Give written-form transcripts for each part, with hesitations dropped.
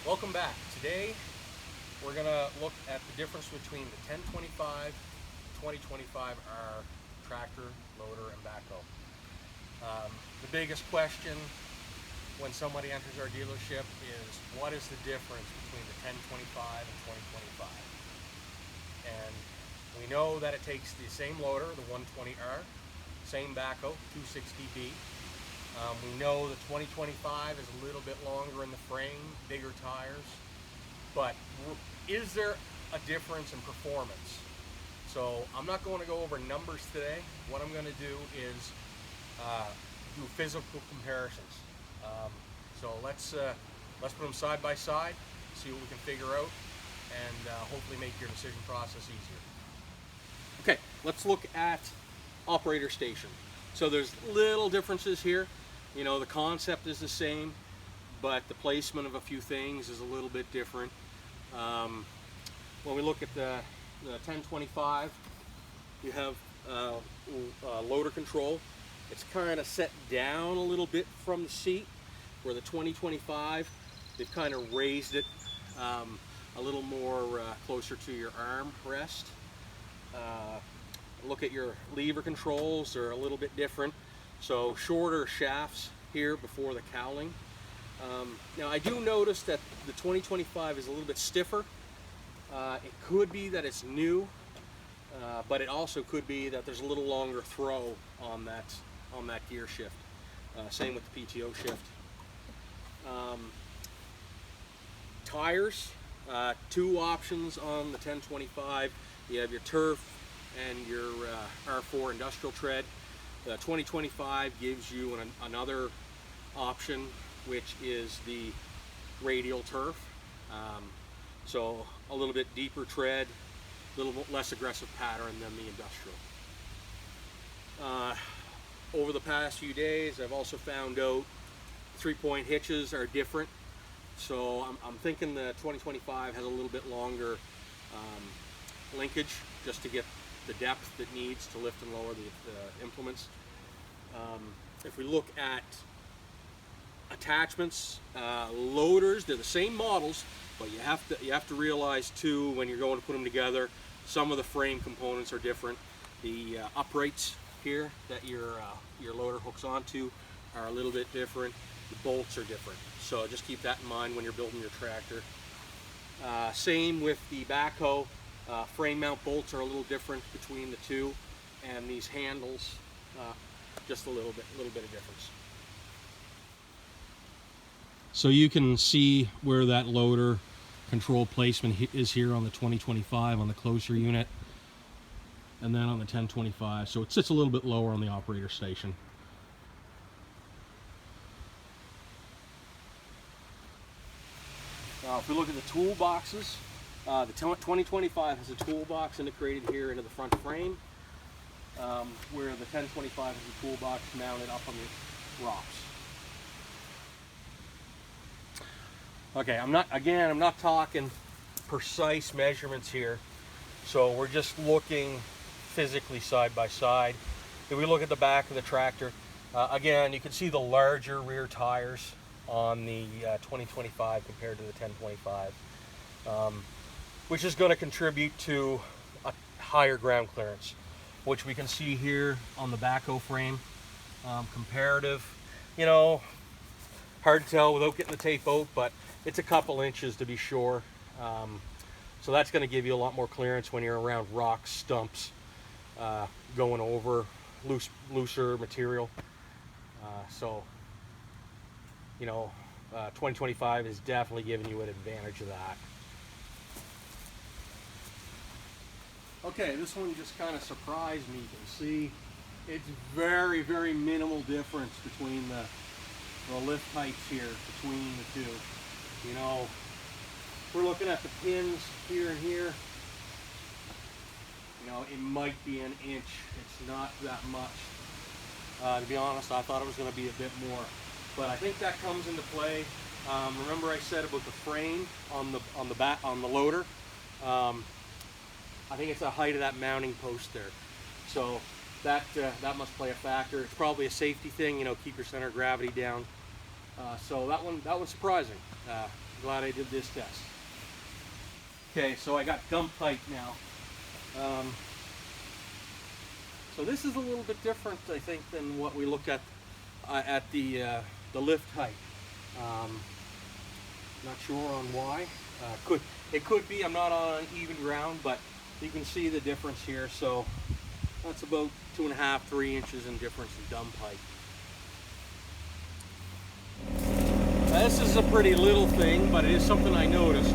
Welcome back. Today we're going to look at the difference between the 1025 and 2025R tractor, loader, and backhoe. The biggest question when somebody enters our dealership is, what is the difference between the 1025 and 2025? And we know that it takes the same loader, the 120R, same backhoe, 260B. We know the 2025 is a little bit longer in the frame, bigger tires, but is there a difference in performance? So I'm not going to go over numbers today. What I'm going to do is do physical comparisons. So let's put them side by side, see what we can figure out, and hopefully make your decision process easier. Okay, let's look at operator station. So there's little differences here. You know, the concept is the same, but the placement of a few things is a little bit different. When we look at the 1025, you have loader control. It's kind of set down a little bit from the seat, where the 2025, they've kind of raised it a little more closer to your arm rest. Look at your lever controls, they're a little bit different. So shorter shafts here before the cowling. Now I do notice that the 2025 is a little bit stiffer. It could be that it's new, but it also could be that there's a little longer throw on that gear shift. Same with the PTO shift. Tires, two options on the 1025. You have your turf and your R4 industrial tread. The 2025 gives you another option, which is the radial turf. So a little bit deeper tread, a little bit less aggressive pattern than the industrial. Over the past few days, I've also found out 3-point hitches are different. So I'm thinking the 2025 has a little bit longer linkage, just to get the depth it needs to lift and lower the implements. If we look at attachments, loaders, they're the same models, but you have to realize too, when you're going to put them together, some of the frame components are different. The uprights here that your loader hooks onto are a little bit different. The bolts are different, so just keep that in mind when you're building your tractor. Same with the backhoe. Frame mount bolts are a little different between the two, and these handles, just a little bit of difference. So you can see where that loader control placement is here on the 2025 on the closer unit, and then on the 1025. So it sits a little bit lower on the operator station. If we look at the toolboxes, the 2025 has a toolbox integrated here into the front frame, where the 1025 has a toolbox mounted up on the ROPS. Okay, I'm not talking precise measurements here, so we're just looking physically side by side. If we look at the back of the tractor, again, you can see the larger rear tires on the 2025 compared to the 1025. Which is going to contribute to a higher ground clearance, which we can see here on the backhoe frame. Comparative, you know, hard to tell without getting the tape out, but it's a couple inches to be sure. So that's going to give you a lot more clearance when you're around rocks, stumps, going over looser material. So, you know, 2025 is definitely giving you an advantage of that. Okay, this one just kind of surprised me. You can see it's very, very minimal difference between the lift heights here between the two. You know, we're looking at the pins here and here. You know, it might be an inch. It's not that much. To be honest, I thought it was going to be a bit more, but I think that comes into play. Remember I said about the frame on the loader. I think it's the height of that mounting post there. So that must play a factor. It's probably a safety thing, you know, keep your center of gravity down. So that one's surprising. glad I did this test. Okay, so I got dump height now. So this is a little bit different, I think, than what we looked at the lift height. Not sure on why. It could be I'm not on even ground, but you can see the difference here. So that's about 2.5, 3 inches in difference in dump height. Now, this is a pretty little thing, but it is something I noticed.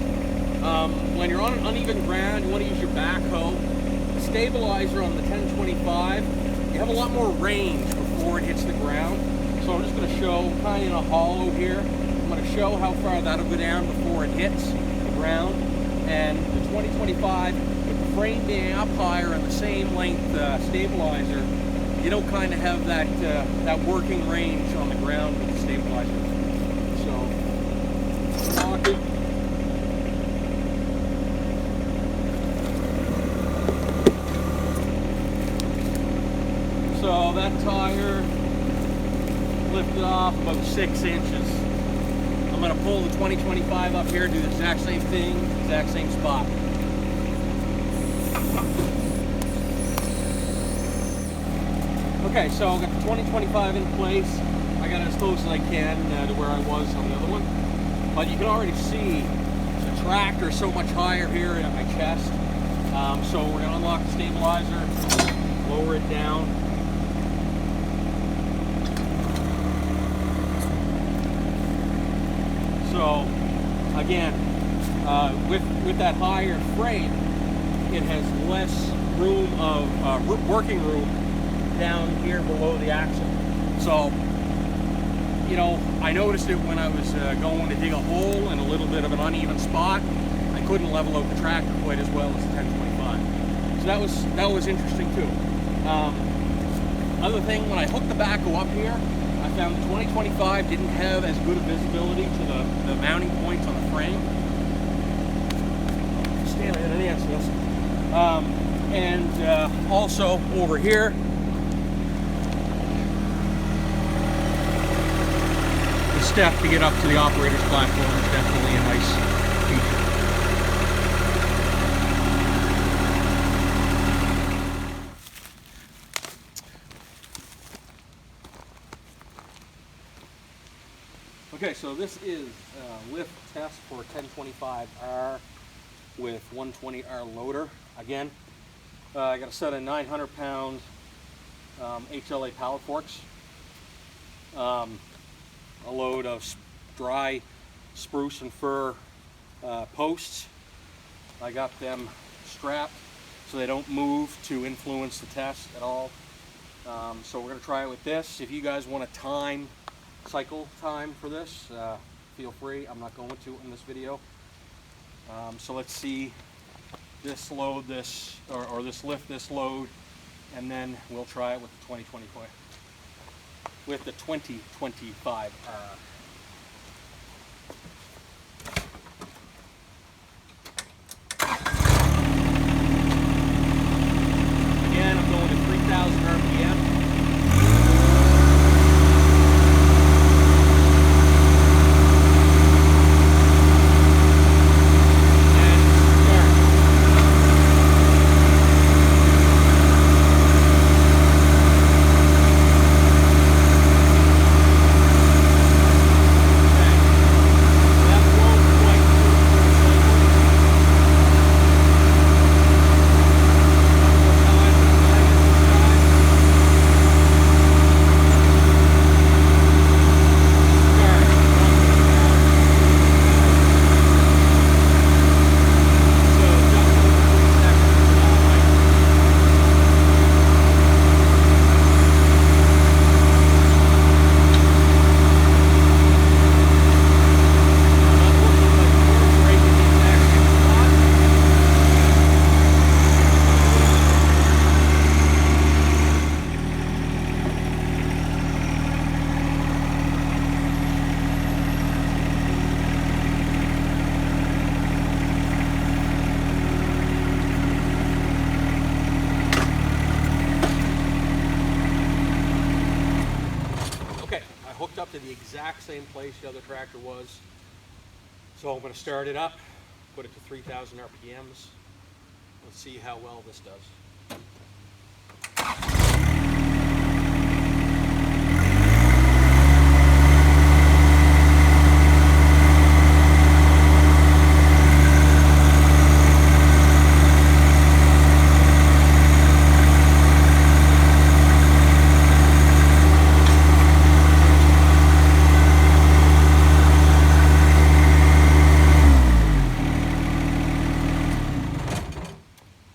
When you're on an uneven ground, you want to use your backhoe. The stabilizer on the 1025, you have a lot more range before it hits the ground. So I'm just going to show, kind of in a hollow here, I'm going to show how far that'll go down before it hits the ground. And the 2025, with the frame being up higher and the same length stabilizer, you don't kind of have that working range on the ground with the stabilizer. So, talking. So that tire lifted off about 6 inches. I'm going to pull the 2025 up here, do the exact same thing, exact same spot. Okay, so I've got the 2025 in place. I got it as close as I can to where I was on the other one. But you can already see the tractor so much higher here at my chest. So we're going to unlock the stabilizer, lower it down. So again, with that higher frame, it has less room of working room down here below the axle. So, you know, I noticed it when I was going to dig a hole in a little bit of an uneven spot. I couldn't level out the tractor quite as well as the 1025. So that was interesting too. Other thing, when I hooked the backhoe up here, I found the 2025 didn't have as good a visibility to the mounting points on the frame. Stand in an answer this. And also over here, the step to get up to the operator's platform is definitely a nice feature. Okay, so this is a lift test for 1025R with 120R loader. Again, I got a set of 900-pound HLA pallet forks, a load of dry spruce and fir posts. I got them strapped so they don't move to influence the test at all. So we're going to try it with this. If you guys want to cycle time for this, feel free. I'm not going to in this video. So let's see this load this, or this lift this load, and then we'll try it with the 2025. With the 2025. Again, I'm going to 3,000 RPM. Hooked up to the exact same place the other tractor was. So I'm going to start it up, put it to 3,000 RPMs. Let's see how well this does.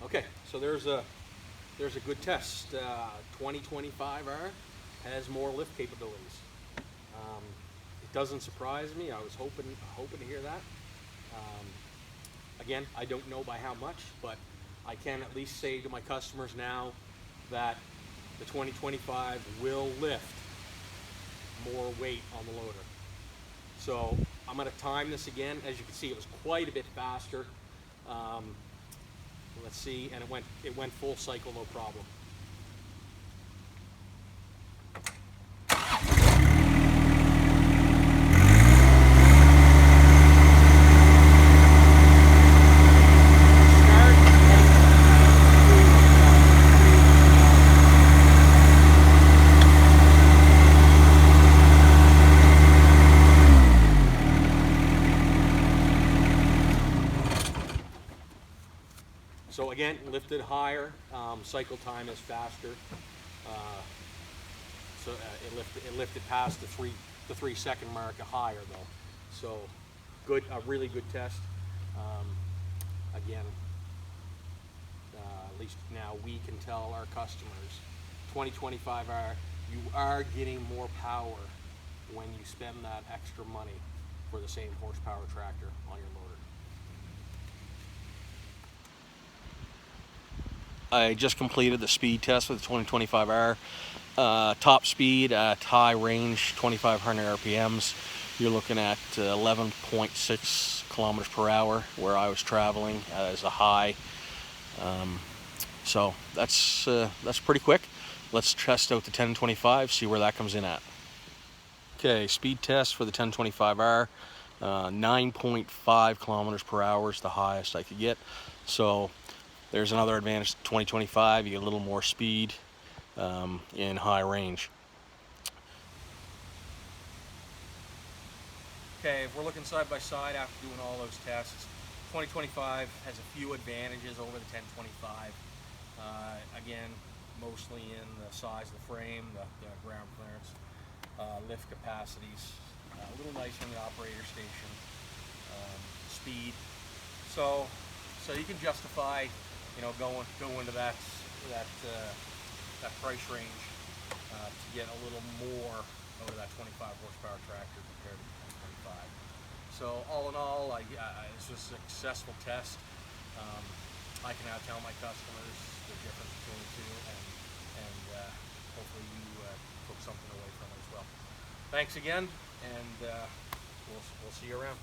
Okay, so there's a good test. 2025R has more lift capabilities. It doesn't surprise me. I was hoping to hear that. Again, I don't know by how much, but I can at least say to my customers now that the 2025 will lift more weight on the loader. So I'm going to time this again. As you can see, it was quite a bit faster. Let's see, and it went full cycle, no problem. So again, lifted higher, cycle time is faster. It lifted past the 3 second mark higher though. So good, a really good test. Again, at least now we can tell our customers, 2025R, you are getting more power when you spend that extra money for the same horsepower tractor on your loader. I just completed the speed test with the 2025R. Top speed at high range, 2,500 RPMs. You're looking at 11.6 kilometers per hour where I was traveling as a high. So that's pretty quick. Let's test out the 1025, see where that comes in at. Okay, speed test for the 1025R. 9.5 kilometers per hour is the highest I could get. So there's another advantage to 2025, you get a little more speed in high range. Okay, if we're looking side by side after doing all those tests, 2025 has a few advantages over the 1025. Again, mostly in the size of the frame, the ground clearance, lift capacities, a little nicer in the operator station, speed. So you can justify, you know, going to that price range to get a little more out of that 25 horsepower tractor compared to the 1025. So all in all, this was a successful test. I can now tell my customers the difference between the two, and hopefully you took something away from it as well. Thanks again, and we'll see you around.